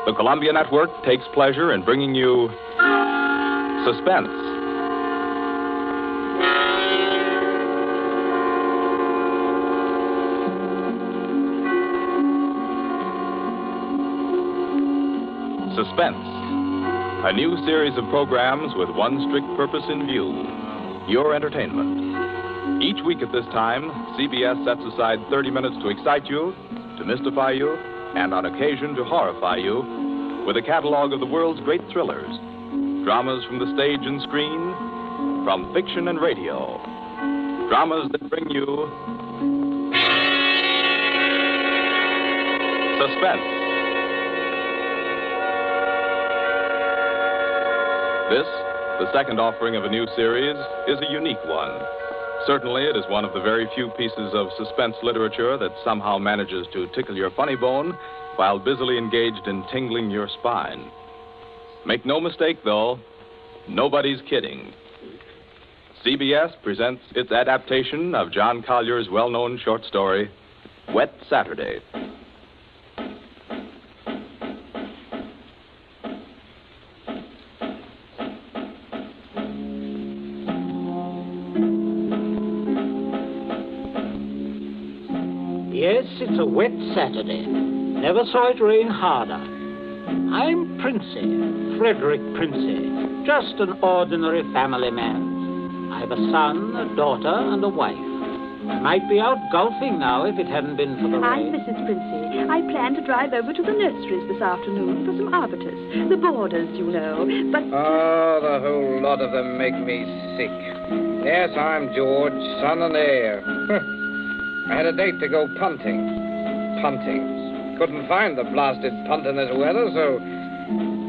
The Columbia Network takes pleasure in bringing you Suspense. Suspense, a new series of programs with one strict purpose in view, your entertainment. Each week at this time, CBS sets aside 30 minutes to excite you, to mystify you, and on occasion to horrify you with a catalog of the world's great thrillers, dramas from the stage and screen, from fiction and radio, dramas that bring you suspense. This, the second offering of a new series, is a unique one. Certainly, it is one of the very few pieces of suspense literature that somehow manages to tickle your funny bone while busily engaged in tingling your spine. Make no mistake, though, nobody's kidding. CBS presents its adaptation of John Collier's well-known short story, Wet Saturday. Yes, it's a wet Saturday. Never saw it rain harder. I'm Princey, Frederick Princey, just an ordinary family man. I've a son, a daughter, and a wife. I might be out golfing now if it hadn't been for the rain. I'm Mrs. Princey. I plan to drive over to the nurseries this afternoon for some arbutus. The borders, you know, but... Oh, the whole lot of them make me sick. Yes, I'm George, son and heir. I had a date to go punting. Couldn't find the blasted punt in this weather, so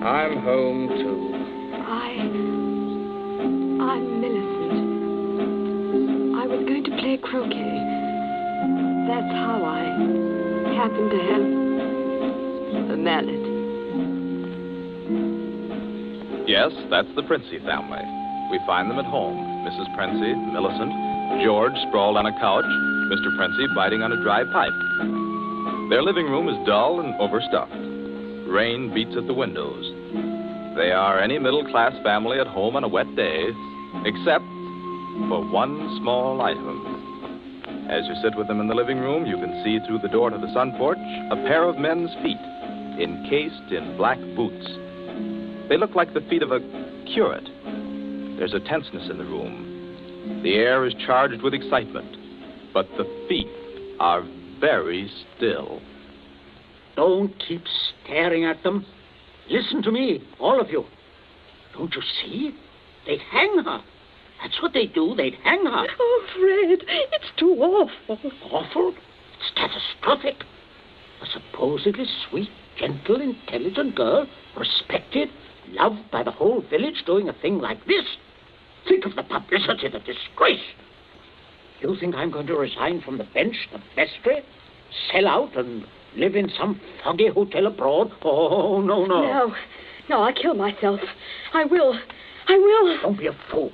I'm home, too. I'm Millicent. I was going to play croquet. That's how I happened to have a mallet. Yes, that's the Princey family. We find them at home. Mrs. Princey, Millicent, George sprawled on a couch, Mr. Princey biting on a dry pipe. Their living room is dull and overstuffed. Rain beats at the windows. They are any middle-class family at home on a wet day, except for one small item. As you sit with them in the living room, you can see through the door to the sun porch a pair of men's feet, encased in black boots. They look like the feet of a curate. There's a tenseness in the room. The air is charged with excitement, but the feet are very still. Don't keep staring at them. Listen to me, all of you. Don't you see? They'd hang her. That's what they do. They'd hang her. Oh, Fred, it's too awful. Awful? It's catastrophic. A supposedly sweet, gentle, intelligent girl, respected, loved by the whole village, doing a thing like this. Think of the publicity, the disgrace. You think I'm going to resign from the bench, the vestry, sell out and live in some foggy hotel abroad? Oh, no. No, I'll kill myself. I will. Don't be a fool.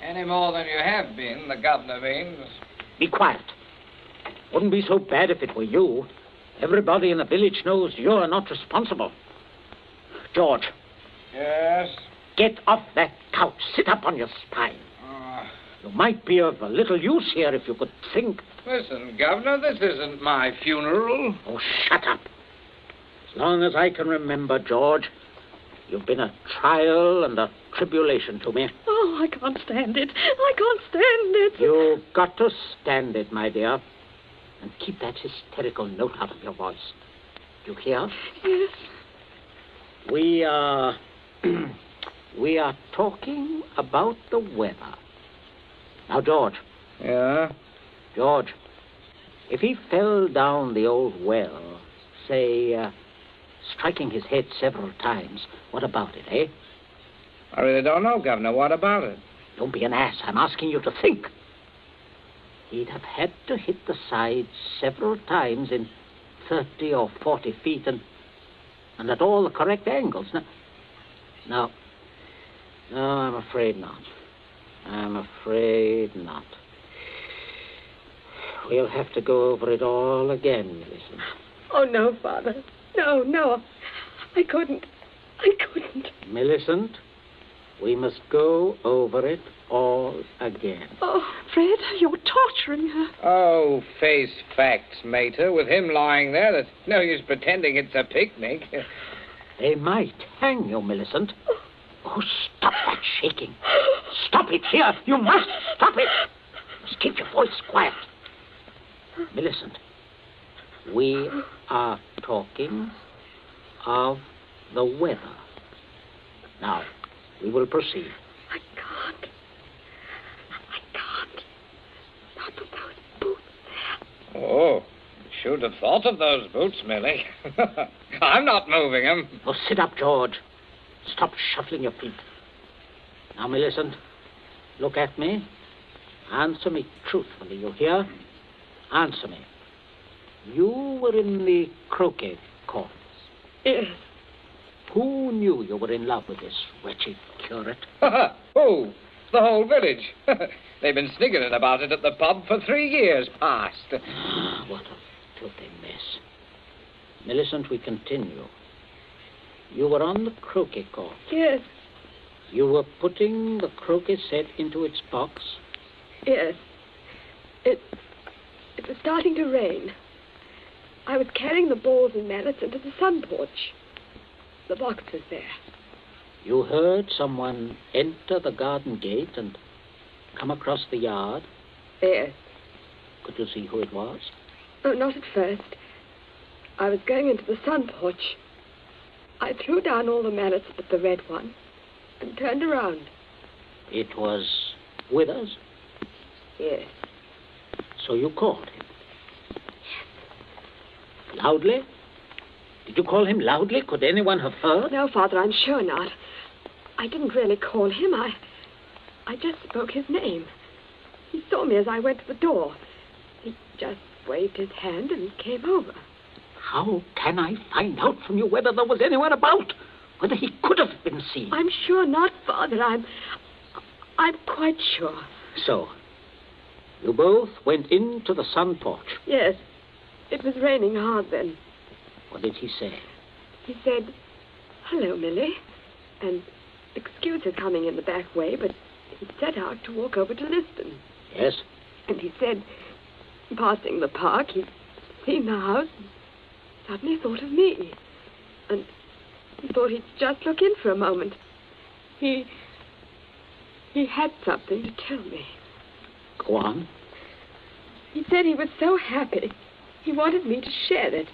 Any more than you have been, the governor means. Be quiet. Wouldn't be so bad if it were you. Everybody in the village knows you're not responsible. George. Yes? Get off that couch. Sit up on your spine. You might be of a little use here if you could think. Listen, Governor, this isn't my funeral. Oh, shut up. As long as I can remember, George, you've been a trial and a tribulation to me. Oh, I can't stand it. You've got to stand it, my dear. And keep that hysterical note out of your voice. Do you hear? Yes. We are talking about the weather. Now, George. Yeah? George, if he fell down the old well, say, striking his head several times, what about it, eh? I really don't know, Governor. What about it? Don't be an ass. I'm asking you to think. He'd have had to hit the side several times in 30 or 40 feet and at all the correct angles. No, I'm afraid not. We'll have to go over it all again, Millicent. Oh, no, Father. No. I couldn't. Millicent, we must go over it all again. Oh, Fred, you're torturing her. Oh, face facts, Mater. With him lying there, there's no use pretending it's a picnic. They might hang you, Millicent. Oh, stop that shaking. Stop it here. You must stop it. Just keep your voice quiet. Millicent, we are talking of the weather. Now, we will proceed. I can't. Not with those boots there. Oh, should have thought of those boots, Millie. I'm not moving them. Oh, sit up, George. Stop shuffling your feet. Now, Millicent, look at me. Answer me truthfully, you hear? Answer me. You were in the croquet courts. Yes. Who knew you were in love with this wretched curate? Oh, the whole village. They've been sniggering about it at the pub for 3 years past. What a filthy mess. Millicent, we continue. You were on the croquet court. Yes. You were putting the croquet set into its box. Yes. It was starting to rain. I was carrying the balls and mallets into the sun porch. The box was there. You heard someone enter the garden gate and come across the yard. Yes. Could you see who it was? Oh, not at first. I was going into the sun porch. I threw down all the mallets but the red one and turned around. It was Withers? Yes. So you called him? Yes. Loudly? Did you call him loudly? Could anyone have heard? No, Father, I'm sure not. I didn't really call him. I just spoke his name. He saw me as I went to the door. He just waved his hand and came over. How can I find out from you whether there was anyone about? Whether he could have been seen? I'm sure not, Father. I'm quite sure. So, you both went into the sun porch. Yes. It was raining hard then. What did he say? He said, "Hello, Millie," and excuse his coming in the back way, but he set out to walk over to Liston. Yes? And he said, passing the park, he'd seen the house and suddenly thought of me. And he thought he'd just look in for a moment. He had something to tell me. Go on. He said he was so happy, he wanted me to share it.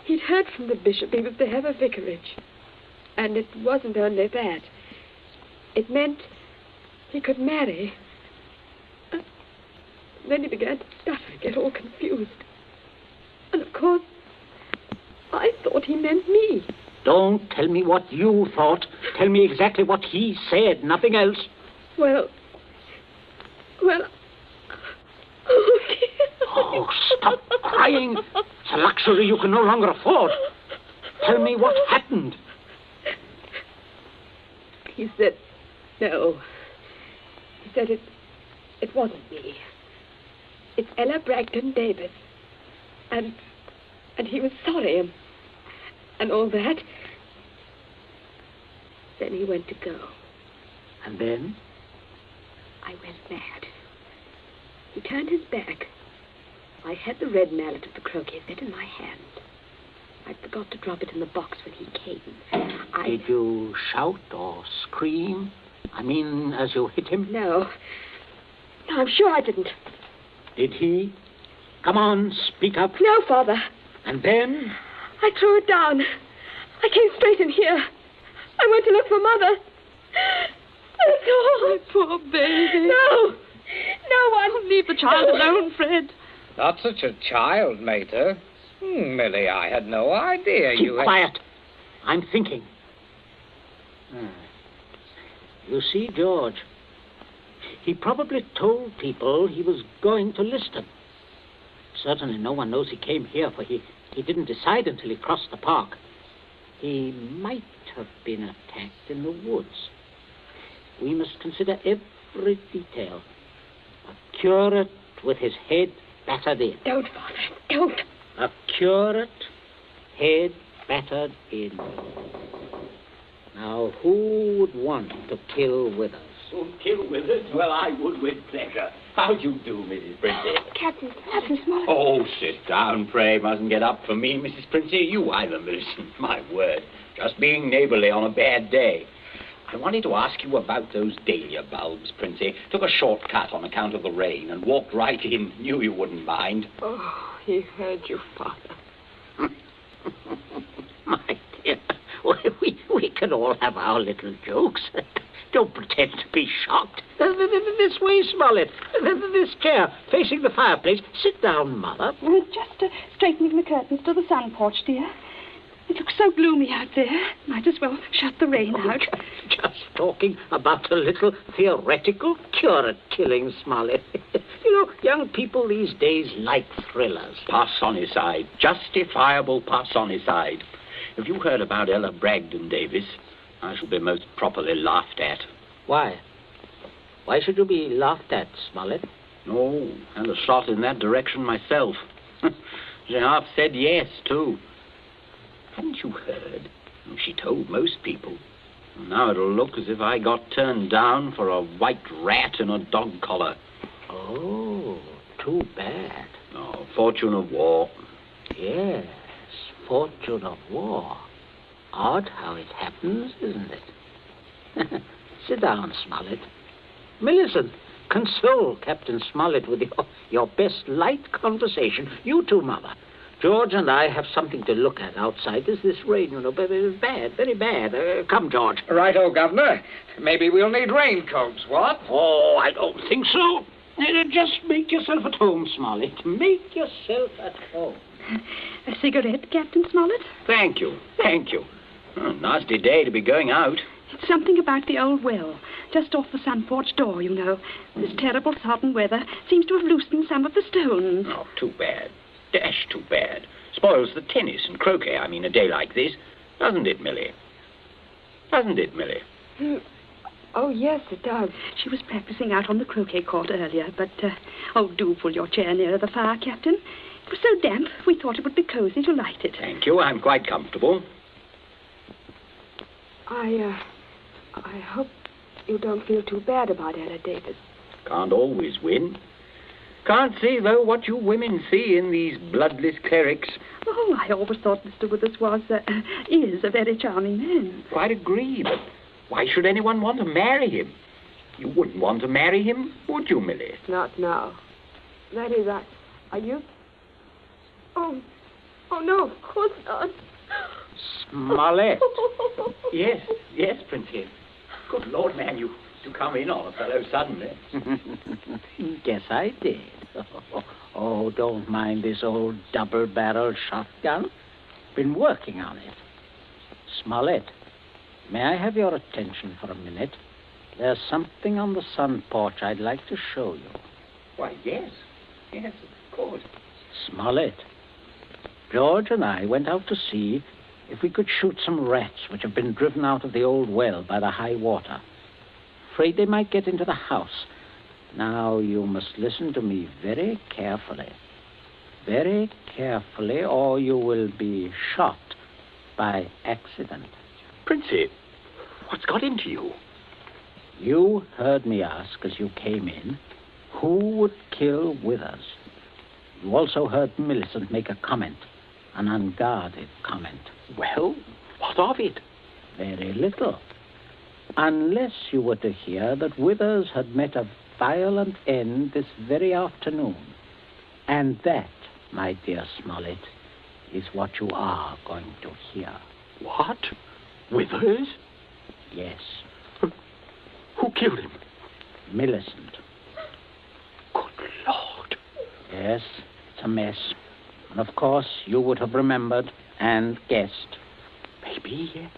He'd heard from the bishop he was to have a vicarage. And it wasn't only that. It meant he could marry. Then he began to stutter and get all confused. And of course, I thought he meant me. Don't tell me what you thought. Tell me exactly what he said, nothing else. Well, oh, dear. Oh, stop crying. It's a luxury you can no longer afford. Tell me what happened. He said, no. He said it wasn't me. It's Ella Bragdon Davis. And he was sorry and all that. Then he went to go. And then? I went mad. He turned his back. I had the red mallet of the croquet set in my hand. I forgot to drop it in the box when he came. Did you shout or scream? I mean, as you hit him? No, I'm sure I didn't. Did he? Come on, speak up. No, Father. And then? I threw it down. I came straight in here. I went to look for Mother. That's all. My poor baby. No one. Leave the child alone, Fred. Not such a child, Mater. Millie, I had no idea Keep you had... quiet. I'm thinking. You see, George, he probably told people he was going to Liston. Certainly no one knows he came here, for he didn't decide until he crossed the park. He might have been attacked in the woods. We must consider every detail. A curate with his head battered in. Don't, Father, don't. A curate, head battered in. Now, who would want to kill Withers? Kill Withers? Well, I would with pleasure. How do you do, Mrs. Princey? Captain Smollett. Oh, sit down, pray. Mustn't get up for me, Mrs. Princey. You either, Millicent. My word. Just being neighbourly on a bad day. I wanted to ask you about those dahlia bulbs, Princey. Took a shortcut on account of the rain and walked right in. Knew you wouldn't mind. Oh, he heard you, Father. My dear, we can all have our little jokes. Don't pretend to be shocked. This way, Smollett. This chair, facing the fireplace. Sit down, Mother. Just straightening the curtains to the sun porch, dear. It looks so gloomy out there. Might as well shut the rain out. Just talking about a little theoretical cure at killing, Smollett. You know, young people these days like thrillers. Parsonicide. Justifiable parsonicide. Have you heard about Ella Bragdon Davis? I shall be most properly laughed at. Why? Why should you be laughed at, Smollett? No, and a shot in that direction myself. She half said yes, too. Hadn't you heard? She told most people. Now it'll look as if I got turned down for a white rat in a dog collar. Oh, too bad. Oh, fortune of war. Yes, fortune of war. Odd how it happens, isn't it? Sit down, Smollett. Millicent, console Captain Smollett with your best light conversation. You too, Mother. George and I have something to look at outside. There's this rain, you know, bad, very bad. Come, George. Righto, Governor. Maybe we'll need raincoats, what? Oh, I don't think so. Just make yourself at home, Smollett. Make yourself at home. A cigarette, Captain Smollett? Thank you, thank you. Nasty day to be going out. It's something about the old well, just off the sun porch door, you know. This terrible sodden weather seems to have loosened some of the stones. Oh, too bad. Dash too bad. Spoils the tennis and croquet, I mean, a day like this. Doesn't it, Millie? Doesn't it, Millie? Oh, yes, it does. She was practicing out on the croquet court earlier, but, do pull your chair nearer the fire, Captain. It was so damp, we thought it would be cozy to light it. Thank you, I'm quite comfortable. I hope you don't feel too bad about Ella Davis. Can't always win. Can't see, though, what you women see in these bloodless clerics. Oh, I always thought Mr. Withers is a very charming man. Quite agree, but why should anyone want to marry him? You wouldn't want to marry him, would you, Millie? Not now. That is, are you? Oh, no, of course not. Smollett. Yes, Princess. Good Lord, man, you come in on a fellow suddenly. Guess I did. Oh, don't mind this old double-barreled shotgun. Been working on it. Smollett, may I have your attention for a minute? There's something on the sun porch I'd like to show you. Why, yes, of course. Smollett, George and I went out to see if we could shoot some rats which have been driven out of the old well by the high water. Afraid they might get into the house. Now, you must listen to me very carefully. Very carefully, or you will be shot by accident. Princey, what's got into you? You heard me ask as you came in, who would kill Withers? You also heard Millicent make a comment, an unguarded comment. Well, what of it? Very little. Unless you were to hear that Withers had met a violent end this very afternoon. And that, my dear Smollett, is what you are going to hear. What? Withers? Yes. Who killed him? Millicent. Good Lord. Yes, it's a mess. And of course, you would have remembered and guessed. Maybe,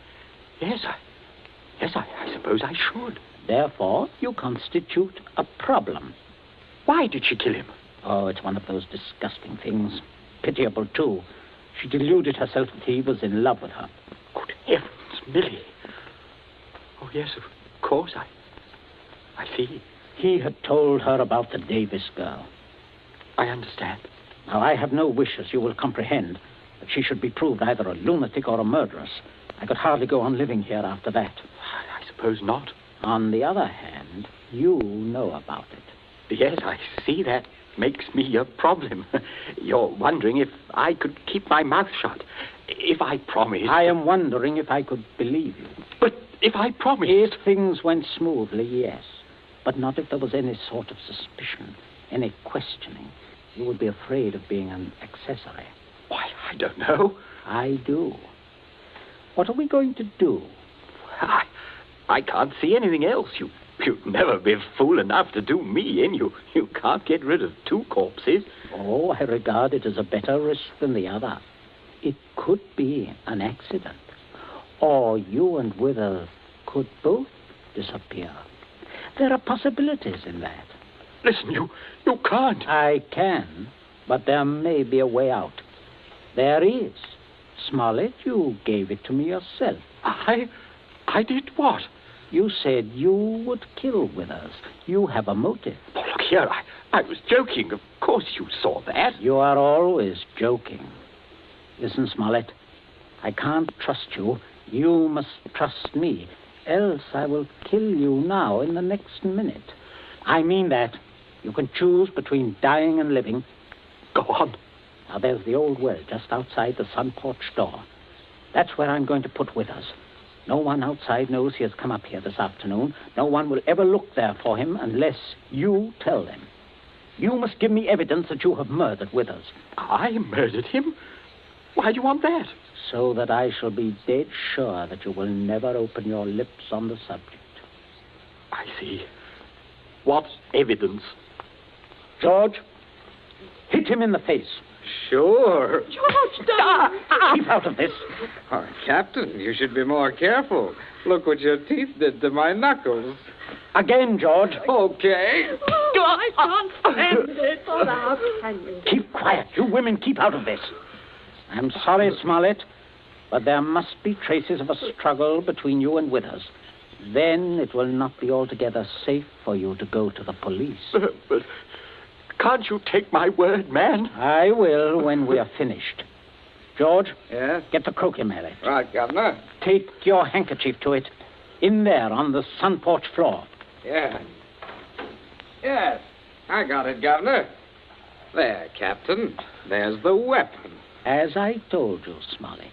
yes, I suppose I should. Therefore, you constitute a problem. Why did she kill him? Oh, it's one of those disgusting things. Pitiable, too. She deluded herself that he was in love with her. Good heavens, Millie. Oh, yes, of course, I see. He had told her about the Davis girl. I understand. Now, I have no wish, as you will comprehend, that she should be proved either a lunatic or a murderess. I could hardly go on living here after that. I suppose not. On the other hand, you know about it. Yes, I see that makes me a problem. You're wondering if I could keep my mouth shut. If I promised... I am wondering if I could believe you. But if I promised... If things went smoothly, yes. But not if there was any sort of suspicion, any questioning. You would be afraid of being an accessory. Why, I don't know. I do. What are we going to do? I can't see anything else. You'd never be fool enough to do me in. You can't get rid of two corpses. Oh, I regard it as a better risk than the other. It could be an accident. Or you and Withers could both disappear. There are possibilities in that. Listen, you can't. I can, but there may be a way out. There is. Smollett, you gave it to me yourself. I did what? You said you would kill Withers. You have a motive. Oh, look here, I was joking. Of course you saw that. You are always joking. Listen, Smollett, I can't trust you. You must trust me. Else I will kill you now in the next minute. I mean that. You can choose between dying and living. Go on. Now, there's the old well just outside the sun porch door. That's where I'm going to put Withers. No one outside knows he has come up here this afternoon. No one will ever look there for him unless you tell them. You must give me evidence that you have murdered Withers. I murdered him? Why do you want that? So that I shall be dead sure that you will never open your lips on the subject. I see. What evidence? George, hit him in the face. Sure. George, don't! Keep out of this. Oh, Captain, you should be more careful. Look what your teeth did to my knuckles. Again, George. Okay. Oh, I can't stand it. Oh, how can you? Keep quiet. You women keep out of this. I'm sorry, Smollett, but there must be traces of a struggle between you and Withers. Then it will not be altogether safe for you to go to the police. But can't you take my word, man? I will when we are finished. George? Yes? Get the croquet mallet. Right, Governor. Take your handkerchief to it. In there on the sun porch floor. Yeah. Yes, I got it, Governor. There, Captain. There's the weapon. As I told you, Smollett.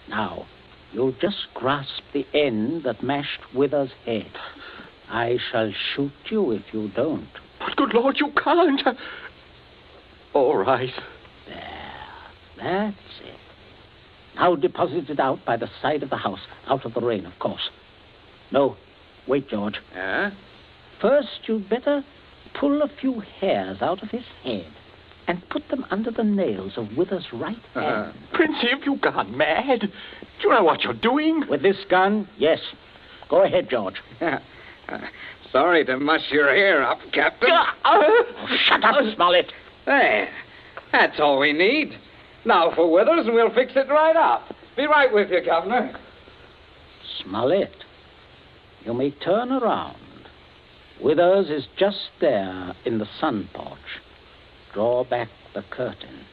Now, you just grasp the end that mashed Withers' head. I shall shoot you if you don't. But good Lord, you can't. All right. There. That's it. Now deposit it out by the side of the house, out of the rain, of course. No, wait, George. Yeah? First, you'd better pull a few hairs out of his head and put them under the nails of Withers' right hand. Princey, have you gone mad? Do you know what you're doing? With this gun, yes. Go ahead, George. Sorry to muss your hair up, Captain. Shut up, Smollett. There. That's all we need. Now for Withers, and we'll fix it right up. Be right with you, Governor. Smollett, you may turn around. Withers is just there in the sun porch. Draw back the curtain.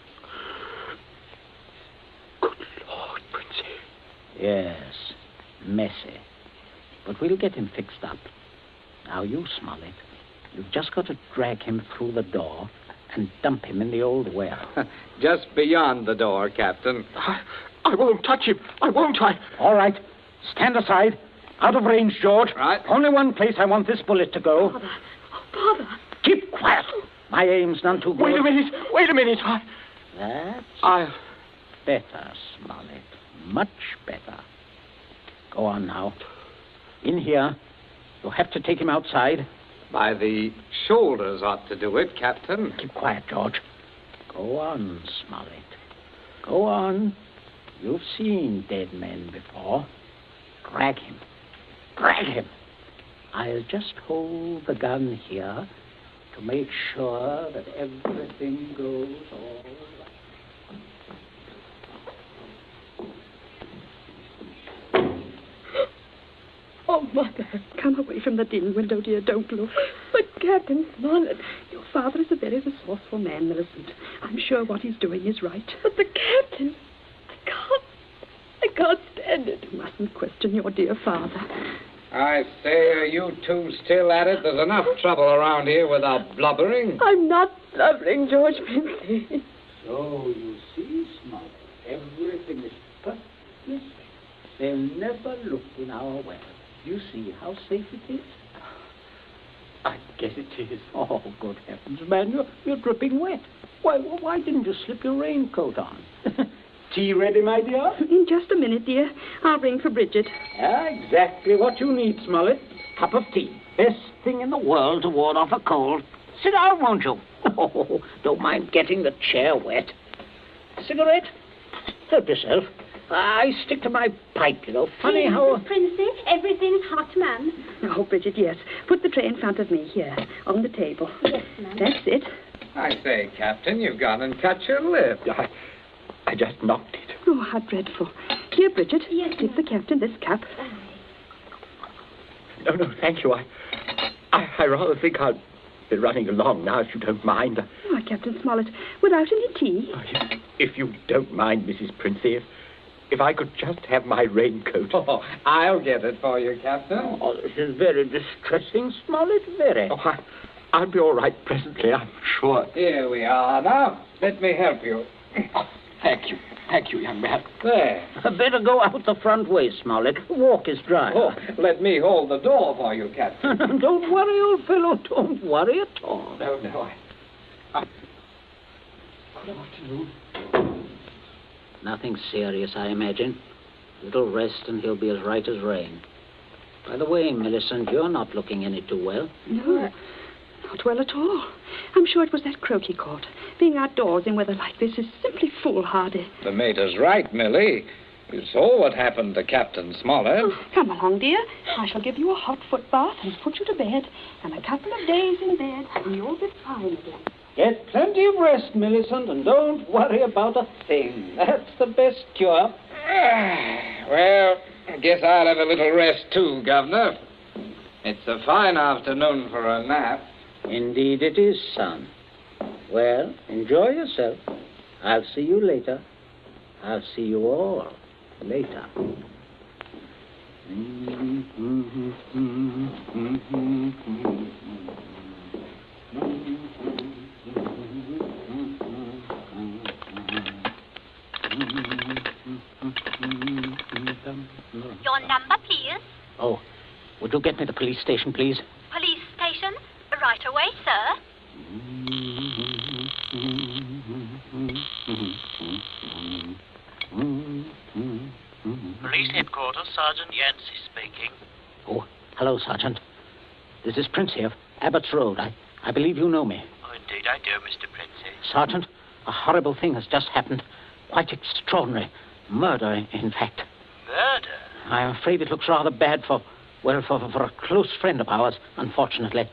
Good Lord, Princey. Yes, messy. But we'll get him fixed up. Now, you, Smollett, you've just got to drag him through the door and dump him in the old well. Just beyond the door, Captain. I won't touch him. I won't. All right. Stand aside. Out of range, George. Right. Only one place I want this bullet to go. Father. Oh, Father. Keep quiet. My aim's none too good. Wait a minute. That's better, Smollett. Much better. Go on now. In here. You'll have to take him outside. By the shoulders ought to do it, Captain. Keep quiet, George. Go on, Smollett. Go on. You've seen dead men before. Drag him. Drag him. I'll just hold the gun here to make sure that everything goes all right. Oh, Mother, come away from the dim window, dear. Don't look. But Captain Smollett. Your father is a very resourceful man, Millicent. I'm sure what he's doing is right. But the Captain. can't stand it. You mustn't question your dear father. I say, are you two still at it? There's enough trouble around here without blubbering. I'm not blubbering, George Princey. So, you see, Smollet, everything is perfectly safe. They'll never look in our well. You see how safe it is? I guess it is. Oh, good heavens, man, you're dripping wet. Why didn't you slip your raincoat on? Tea ready, my dear? In just a minute, dear. I'll ring for Bridget. Yeah, exactly what you need, Smollet. Cup of tea. Best thing in the world to ward off a cold. Sit down, won't you? Oh, don't mind getting the chair wet. Cigarette? Help yourself. I stick to my pipe, you know. Funny how... Mrs. Princey, everything's hot, ma'am. Oh, Bridget, yes. Put the tray in front of me here, on the table. Yes, ma'am. That's it. I say, Captain, you've gone and cut your lip. I just knocked it. Oh, how dreadful. Here, Bridget, Yes, give ma'am. the captain this cup. No, thank you. I rather think I'll be running along now, if you don't mind. Why, Captain Smollett, without any tea? If you don't mind, Mrs. Princey, if I could just have my raincoat. Oh, I'll get it for you, Captain. Oh, this is very distressing, Smollett, very. Oh, I'll be all right presently, I'm sure. Here we are now. Let me help you. Oh, thank you, young man. There. Better go out the front way, Smollett. The walk is dry. Oh, let me hold the door for you, Captain. Don't worry, old fellow. Don't worry at all. No, I... Good afternoon. Nothing serious, I imagine. A little rest and he'll be as right as rain. By the way, Millicent, you're not looking any too well. No, not well at all. I'm sure it was that croak he caught. Being outdoors in weather like this is simply foolhardy. The mater's right, Millie. You saw what happened to Captain Smollett. Oh, come along, dear. I shall give you a hot foot bath and put you to bed. And a couple of days in bed, and you'll be fine again. Get plenty of rest, Millicent, and don't worry about a thing. That's the best cure. Well, I guess I'll have a little rest too, Governor. It's a fine afternoon for a nap. Indeed it is, son. Well, enjoy yourself. I'll see you later. I'll see you all later. Your number, please. Oh, would you get me the police station, please? Police station. Right away, sir. Police headquarters, Sergeant Yancey speaking. Oh, hello, Sergeant. This is Prince here, Abbott's Road. I believe you know me. Oh, indeed I do, Mr. Princey. Sergeant, a horrible thing has just happened. Quite extraordinary. Murder, in fact. Murder? I'm afraid it looks rather bad for a close friend of ours, unfortunately.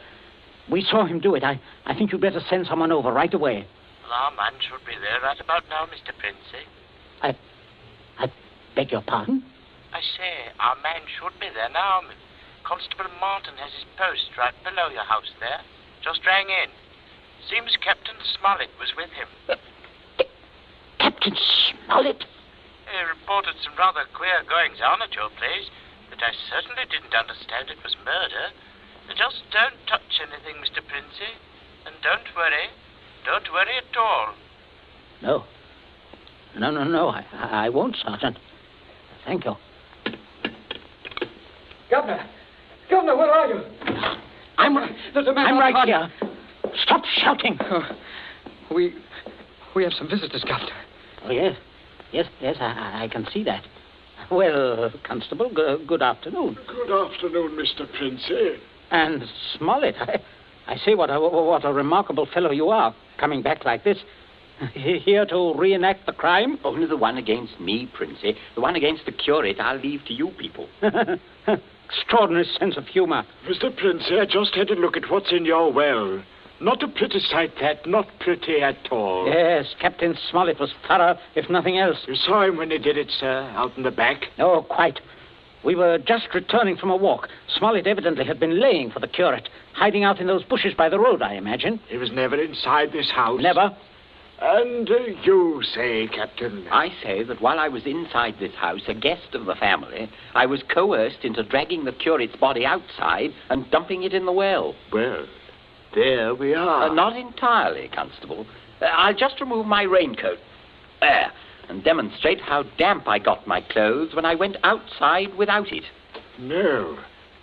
We saw him do it. I think you'd better send someone over right away. Well, our man should be there right about now, Mr. Princey. I beg your pardon? I say, our man should be there now. Constable Martin has his post right below your house there. Just rang in. Seems Captain Smollett was with him. Captain Smollett? He reported some rather queer goings-on at your place, but I certainly didn't understand it was murder. Just don't touch anything, Mr. Princey. And don't worry. Don't worry at all. No. No. I won't, Sergeant. Thank you. Governor, where are you? There's a man I'm right outside. here. Stop shouting. We have some visitors, Governor. Oh, yes. Yes, I can see that. Well, Constable, good afternoon. Good afternoon, Mr. Princey. And Smollett, I say what a remarkable fellow you are, coming back like this. Here to reenact the crime? Only the one against me, Princey. The one against the curate I'll leave to you people. Extraordinary sense of humor. Mr. Princey, I just had a look at what's in your well. Not a pretty sight, that. Not pretty at all. Yes, Captain Smollett was thorough, if nothing else. You saw him when he did it, sir, out in the back? Oh, quite. We were just returning from a walk. Smollett evidently had been laying for the curate, hiding out in those bushes by the road, I imagine. He was never inside this house? Never. And you say, Captain? I say that while I was inside this house, a guest of the family, I was coerced into dragging the curate's body outside and dumping it in the well. Well, there we are. Not entirely, Constable. I'll just remove my raincoat. There. And demonstrate how damp I got my clothes when I went outside without it. No.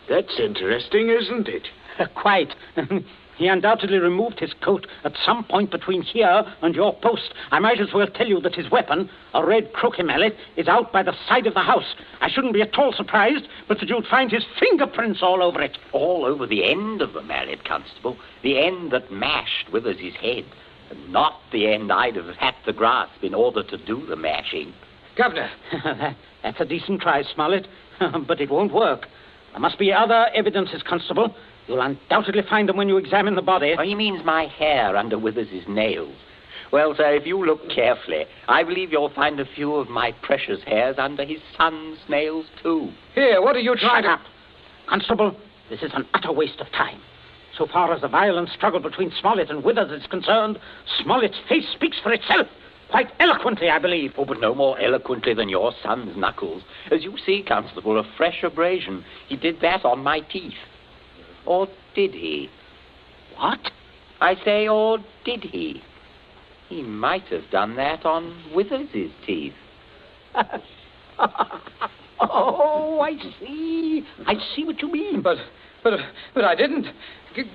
That's interesting, isn't it? Quite. He undoubtedly removed his coat at some point between here and your post. I might as well tell you that his weapon, a red croquet mallet, is out by the side of the house. I shouldn't be at all surprised, but that you'd find his fingerprints all over it. All over the end of the mallet, Constable. The end that mashed Withers' head. And not the end I'd have had to grasp in order to do the mashing. Governor. That's a decent try, Smollett, but it won't work. There must be other evidences, Constable. You'll undoubtedly find them when you examine the body. Oh, he means my hair under Withers' nails. Well, sir, if you look carefully, I believe you'll find a few of my precious hairs under his son's nails, too. Here, what are you trying to... Shut up. Constable, this is an utter waste of time. So far as the violent struggle between Smollett and Withers is concerned, Smollett's face speaks for itself. Quite eloquently, I believe. Oh, but no more eloquently than your son's knuckles. As you see, Constable, a fresh abrasion. He did that on my teeth. Or did he? What? I say, or did he? He might have done that on Withers' teeth. Oh, I see. I see what you mean. But I didn't.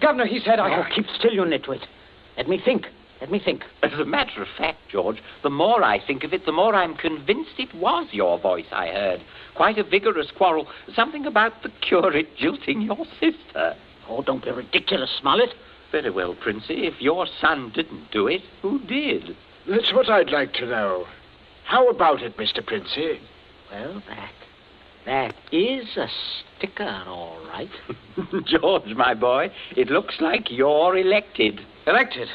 Governor, he said I... Oh, keep still, you nitwit. Let me think. As a matter of fact, George, the more I think of it, the more I'm convinced it was your voice I heard. Quite a vigorous quarrel. Something about the curate jilting your sister. Oh, don't be ridiculous, Smollett. Very well, Princey. If your son didn't do it, who did? That's what I'd like to know. How about it, Mr. Princey? Well, that is a sticker, all right. George, my boy, it looks like you're elected. Elected?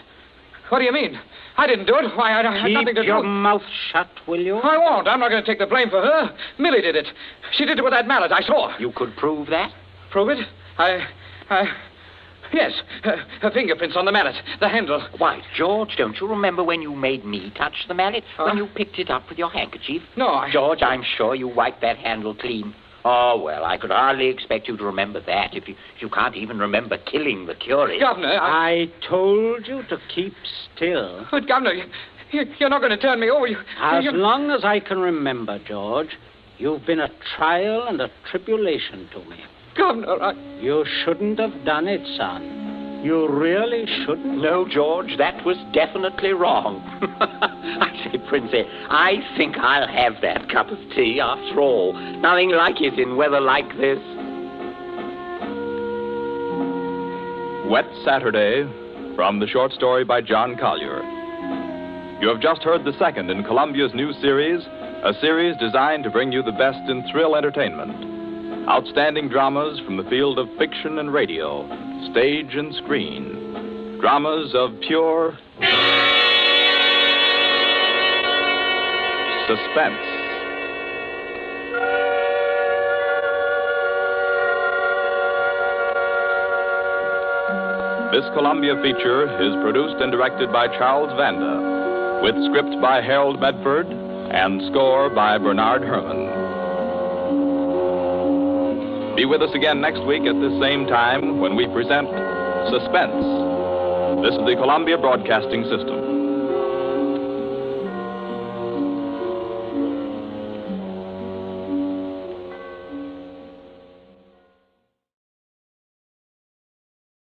What do you mean? I didn't do it. Why, I had nothing to do. Keep your mouth shut, will you? I won't. I'm not going to take the blame for her. Millie did it. She did it with that mallet. I saw. You could prove that? Prove it? Yes. Her fingerprints on the mallet. The handle. Why, George, don't you remember when you made me touch the mallet? When you picked it up with your handkerchief? No, George, I'm sure you wiped that handle clean. Oh, well, I could hardly expect you to remember that if you can't even remember killing the curate. Governor, I told you to keep still. But, Governor, you're not going to turn me over. As long as I can remember, George, you've been a trial and a tribulation to me. Governor, You shouldn't have done it, son. You really shouldn't. No, George, that was definitely wrong. I say, Princey, I think I'll have that cup of tea after all. Nothing like it in weather like this. Wet Saturday, from the short story by John Collier. You have just heard the second in Columbia's new series, a series designed to bring you the best in thrill entertainment. Outstanding dramas from the field of fiction and radio, stage and screen. Dramas of pure suspense. This Columbia feature is produced and directed by Charles Vanda, with script by Harold Medford and score by Bernard Herrmann. Be with us again next week at this same time when we present Suspense. This is the Columbia Broadcasting System.